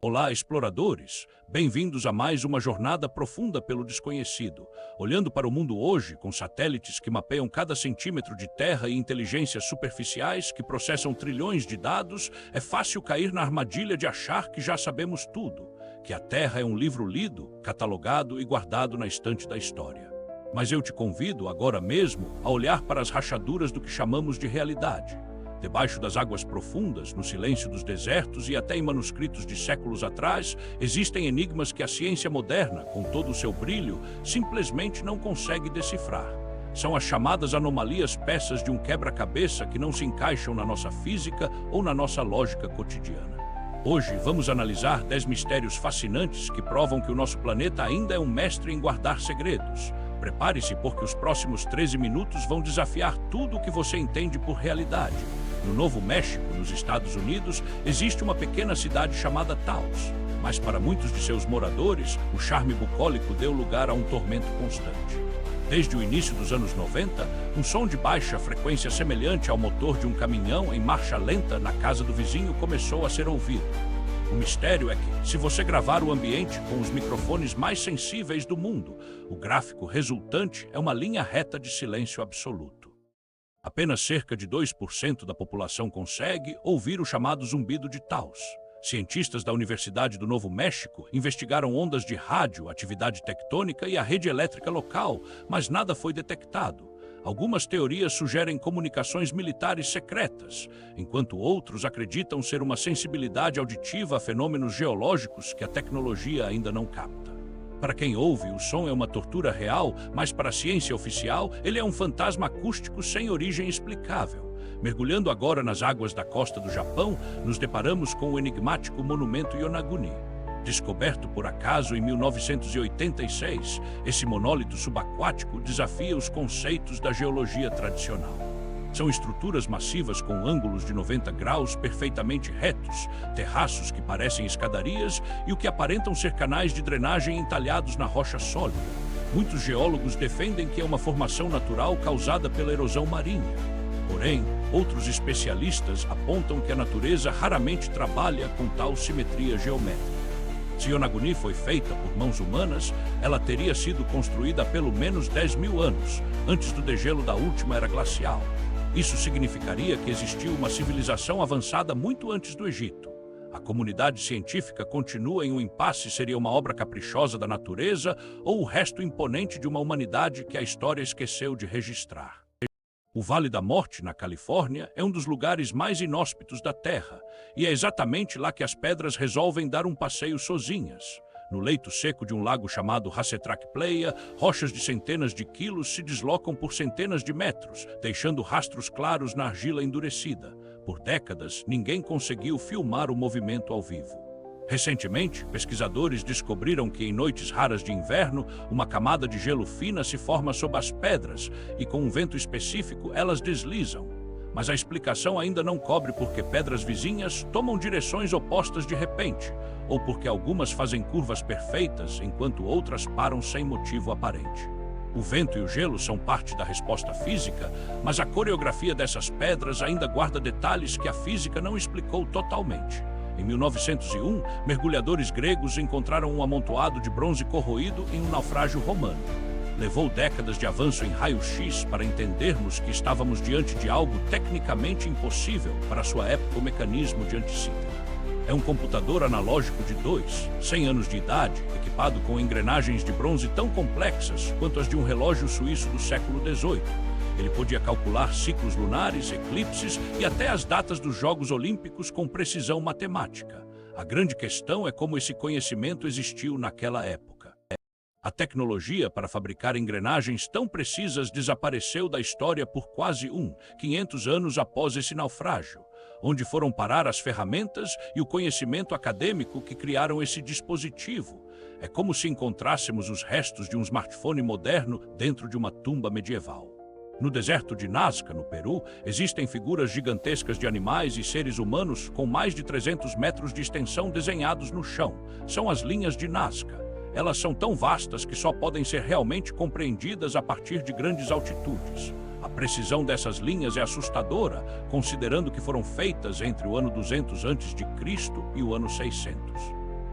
Olá, exploradores! Bem-vindos a mais uma jornada profunda pelo desconhecido. Olhando para o mundo hoje, com satélites que mapeiam cada centímetro de terra e inteligências superficiais que processam trilhões de dados, é fácil cair na armadilha de achar que já sabemos tudo, que a Terra é um livro lido, catalogado e guardado na estante da história. Mas eu te convido, agora mesmo, a olhar para as rachaduras do que chamamos de realidade. Debaixo das águas profundas, no silêncio dos desertos e até em manuscritos de séculos atrás, existem enigmas que a ciência moderna, com todo o seu brilho, simplesmente não consegue decifrar. São as chamadas anomalias, peças de um quebra-cabeça que não se encaixam na nossa física ou na nossa lógica cotidiana. Hoje vamos analisar 10 mistérios fascinantes que provam que o nosso planeta ainda é um mestre em guardar segredos. Prepare-se, porque os próximos 13 minutos vão desafiar tudo o que você entende por realidade. No Novo México, nos Estados Unidos, existe uma pequena cidade chamada Taos. Mas para muitos de seus moradores, o charme bucólico deu lugar a um tormento constante. Desde o início dos anos 90, um som de baixa frequência semelhante ao motor de um caminhão em marcha lenta na casa do vizinho começou a ser ouvido. O mistério é que, se você gravar o ambiente com os microfones mais sensíveis do mundo, o gráfico resultante é uma linha reta de silêncio absoluto. Apenas cerca de 2% da população consegue ouvir o chamado zumbido de Taos. Cientistas da Universidade do Novo México investigaram ondas de rádio, atividade tectônica e a rede elétrica local, mas nada foi detectado. Algumas teorias sugerem comunicações militares secretas, enquanto outros acreditam ser uma sensibilidade auditiva a fenômenos geológicos que a tecnologia ainda não capta. Para quem ouve, o som é uma tortura real, mas para a ciência oficial, ele é um fantasma acústico sem origem explicável. Mergulhando agora nas águas da costa do Japão, nos deparamos com o enigmático monumento Yonaguni. Descoberto por acaso em 1986, esse monólito subaquático desafia os conceitos da geologia tradicional. São estruturas massivas com ângulos de 90 graus perfeitamente retos, terraços que parecem escadarias e o que aparentam ser canais de drenagem entalhados na rocha sólida. Muitos geólogos defendem que é uma formação natural causada pela erosão marinha. Porém, outros especialistas apontam que a natureza raramente trabalha com tal simetria geométrica. Se Yonaguni foi feita por mãos humanas, ela teria sido construída há pelo menos 10 mil anos, antes do degelo da última era glacial. Isso significaria que existiu uma civilização avançada muito antes do Egito. A comunidade científica continua em um impasse: seria uma obra caprichosa da natureza ou o resto imponente de uma humanidade que a história esqueceu de registrar. O Vale da Morte, na Califórnia, é um dos lugares mais inóspitos da Terra, e é exatamente lá que as pedras resolvem dar um passeio sozinhas. No leito seco de um lago chamado Hassetrak Playa, rochas de centenas de quilos se deslocam por centenas de metros, deixando rastros claros na argila endurecida. Por décadas, ninguém conseguiu filmar o movimento ao vivo. Recentemente, pesquisadores descobriram que em noites raras de inverno, uma camada de gelo fina se forma sob as pedras e, com um vento específico, elas deslizam. Mas a explicação ainda não cobre porque pedras vizinhas tomam direções opostas de repente, ou porque algumas fazem curvas perfeitas enquanto outras param sem motivo aparente. O vento e o gelo são parte da resposta física, mas a coreografia dessas pedras ainda guarda detalhes que a física não explicou totalmente. Em 1901, mergulhadores gregos encontraram um amontoado de bronze corroído em um naufrágio romano. Levou décadas de avanço em raio-x para entendermos que estávamos diante de algo tecnicamente impossível para sua época. O mecanismo de antissíntese é um computador analógico de 100 anos de idade, equipado com engrenagens de bronze tão complexas quanto as de um relógio suíço do século XVIII. Ele podia calcular ciclos lunares, eclipses e até as datas dos Jogos Olímpicos com precisão matemática. A grande questão é como esse conhecimento existiu naquela época. A tecnologia para fabricar engrenagens tão precisas desapareceu da história por quase 500 anos após esse naufrágio. Onde foram parar as ferramentas e o conhecimento acadêmico que criaram esse dispositivo? É como se encontrássemos os restos de um smartphone moderno dentro de uma tumba medieval. No deserto de Nazca, no Peru, existem figuras gigantescas de animais e seres humanos com mais de 300 metros de extensão desenhados no chão. São as linhas de Nazca. Elas são tão vastas que só podem ser realmente compreendidas a partir de grandes altitudes. A precisão dessas linhas é assustadora, considerando que foram feitas entre o ano 200 a.C. e o ano 600.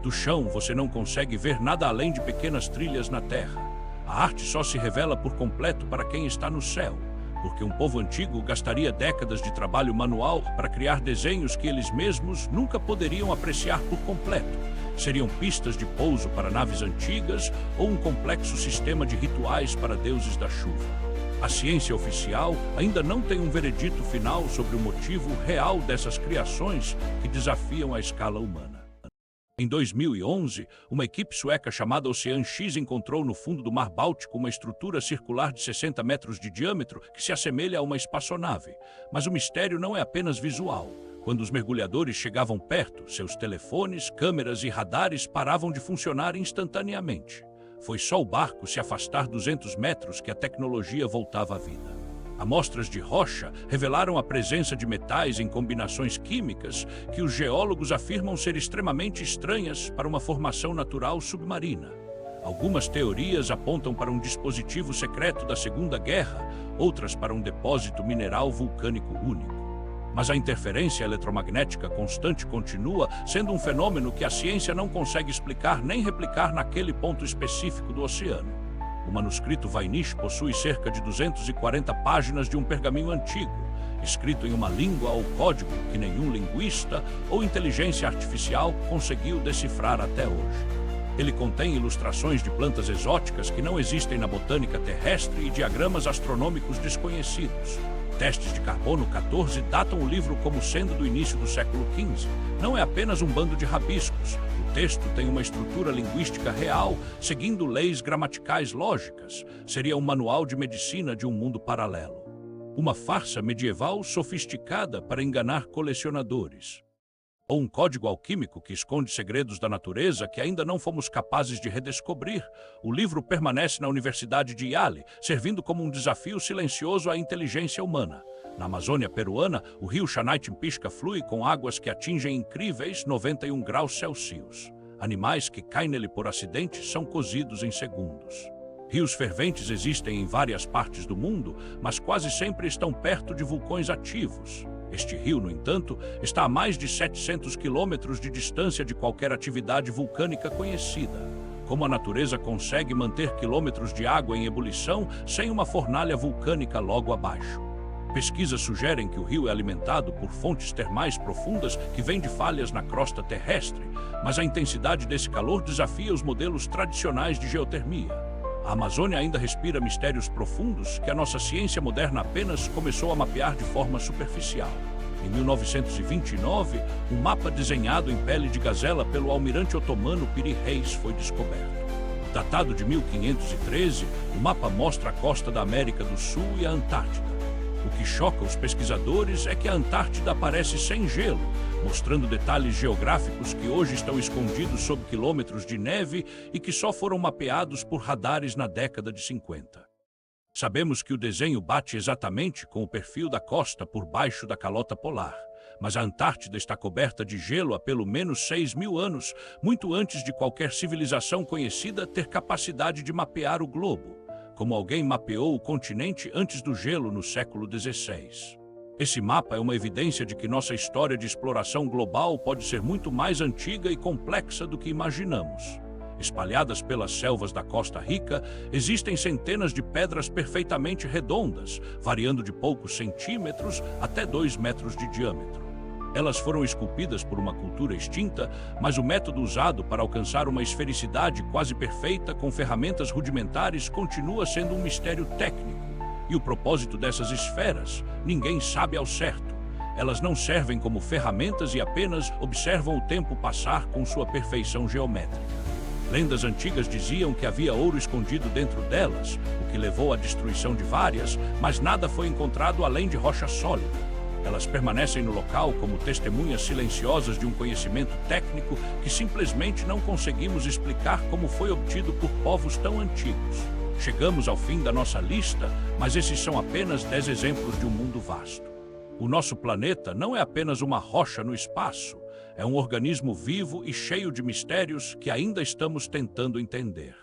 Do chão, você não consegue ver nada além de pequenas trilhas na terra. A arte só se revela por completo para quem está no céu, porque um povo antigo gastaria décadas de trabalho manual para criar desenhos que eles mesmos nunca poderiam apreciar por completo. Seriam pistas de pouso para naves antigas ou um complexo sistema de rituais para deuses da chuva. A ciência oficial ainda não tem um veredito final sobre o motivo real dessas criações que desafiam a escala humana. Em 2011, uma equipe sueca chamada Ocean X encontrou no fundo do Mar Báltico uma estrutura circular de 60 metros de diâmetro que se assemelha a uma espaçonave. Mas o mistério não é apenas visual. Quando os mergulhadores chegavam perto, seus telefones, câmeras e radares paravam de funcionar instantaneamente. Foi só o barco se afastar 200 metros que a tecnologia voltava à vida. Amostras de rocha revelaram a presença de metais em combinações químicas que os geólogos afirmam ser extremamente estranhas para uma formação natural submarina. Algumas teorias apontam para um dispositivo secreto da Segunda Guerra, outras para um depósito mineral vulcânico único. Mas a interferência eletromagnética constante continua sendo um fenômeno que a ciência não consegue explicar nem replicar naquele ponto específico do oceano. O manuscrito Voynich possui cerca de 240 páginas de um pergaminho antigo, escrito em uma língua ou código que nenhum linguista ou inteligência artificial conseguiu decifrar até hoje. Ele contém ilustrações de plantas exóticas que não existem na botânica terrestre e diagramas astronômicos desconhecidos. Testes de carbono 14 datam o livro como sendo do início do século XV. Não é apenas um bando de rabiscos. O texto tem uma estrutura linguística real, seguindo leis gramaticais lógicas. Seria um manual de medicina de um mundo paralelo. Uma farsa medieval sofisticada para enganar colecionadores. Ou um código alquímico que esconde segredos da natureza que ainda não fomos capazes de redescobrir. O livro permanece na Universidade de Yale, servindo como um desafio silencioso à inteligência humana. Na Amazônia peruana, o rio Xanaitimpisca flui com águas que atingem incríveis 91 graus Celsius. Animais que caem nele por acidente são cozidos em segundos. Rios ferventes existem em várias partes do mundo, mas quase sempre estão perto de vulcões ativos. Este rio, no entanto, está a mais de 700 quilômetros de distância de qualquer atividade vulcânica conhecida. Como a natureza consegue manter quilômetros de água em ebulição sem uma fornalha vulcânica logo abaixo? Pesquisas sugerem que o rio é alimentado por fontes termais profundas que vêm de falhas na crosta terrestre, mas a intensidade desse calor desafia os modelos tradicionais de geotermia. A Amazônia ainda respira mistérios profundos que a nossa ciência moderna apenas começou a mapear de forma superficial. Em 1929, um mapa desenhado em pele de gazela pelo almirante otomano Piri Reis foi descoberto. Datado de 1513, o mapa mostra a costa da América do Sul e a Antártida. O que choca os pesquisadores é que a Antártida aparece sem gelo, mostrando detalhes geográficos que hoje estão escondidos sob quilômetros de neve e que só foram mapeados por radares na década de 50. Sabemos que o desenho bate exatamente com o perfil da costa por baixo da calota polar, mas a Antártida está coberta de gelo há pelo menos 6.000 anos, muito antes de qualquer civilização conhecida ter capacidade de mapear o globo, como alguém mapeou o continente antes do gelo no século XVI. Esse mapa é uma evidência de que nossa história de exploração global pode ser muito mais antiga e complexa do que imaginamos. Espalhadas pelas selvas da Costa Rica, existem centenas de pedras perfeitamente redondas, variando de poucos centímetros até 2 metros de diâmetro. Elas foram esculpidas por uma cultura extinta, mas o método usado para alcançar uma esfericidade quase perfeita com ferramentas rudimentares continua sendo um mistério técnico. E o propósito dessas esferas, ninguém sabe ao certo. Elas não servem como ferramentas e apenas observam o tempo passar com sua perfeição geométrica. Lendas antigas diziam que havia ouro escondido dentro delas, o que levou à destruição de várias, mas nada foi encontrado além de rocha sólida. Elas permanecem no local como testemunhas silenciosas de um conhecimento técnico que simplesmente não conseguimos explicar como foi obtido por povos tão antigos. Chegamos ao fim da nossa lista, mas esses são apenas 10 exemplos de um mundo vasto. O nosso planeta não é apenas uma rocha no espaço, é um organismo vivo e cheio de mistérios que ainda estamos tentando entender.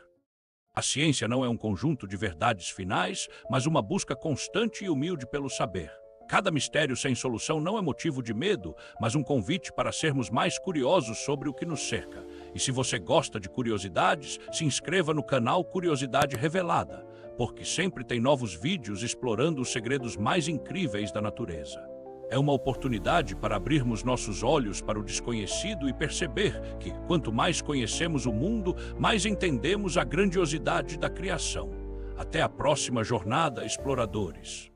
A ciência não é um conjunto de verdades finais, mas uma busca constante e humilde pelo saber. Cada mistério sem solução não é motivo de medo, mas um convite para sermos mais curiosos sobre o que nos cerca. E se você gosta de curiosidades, se inscreva no canal Curiosidade Revelada, porque sempre tem novos vídeos explorando os segredos mais incríveis da natureza. É uma oportunidade para abrirmos nossos olhos para o desconhecido e perceber que, quanto mais conhecemos o mundo, mais entendemos a grandiosidade da criação. Até a próxima jornada, exploradores!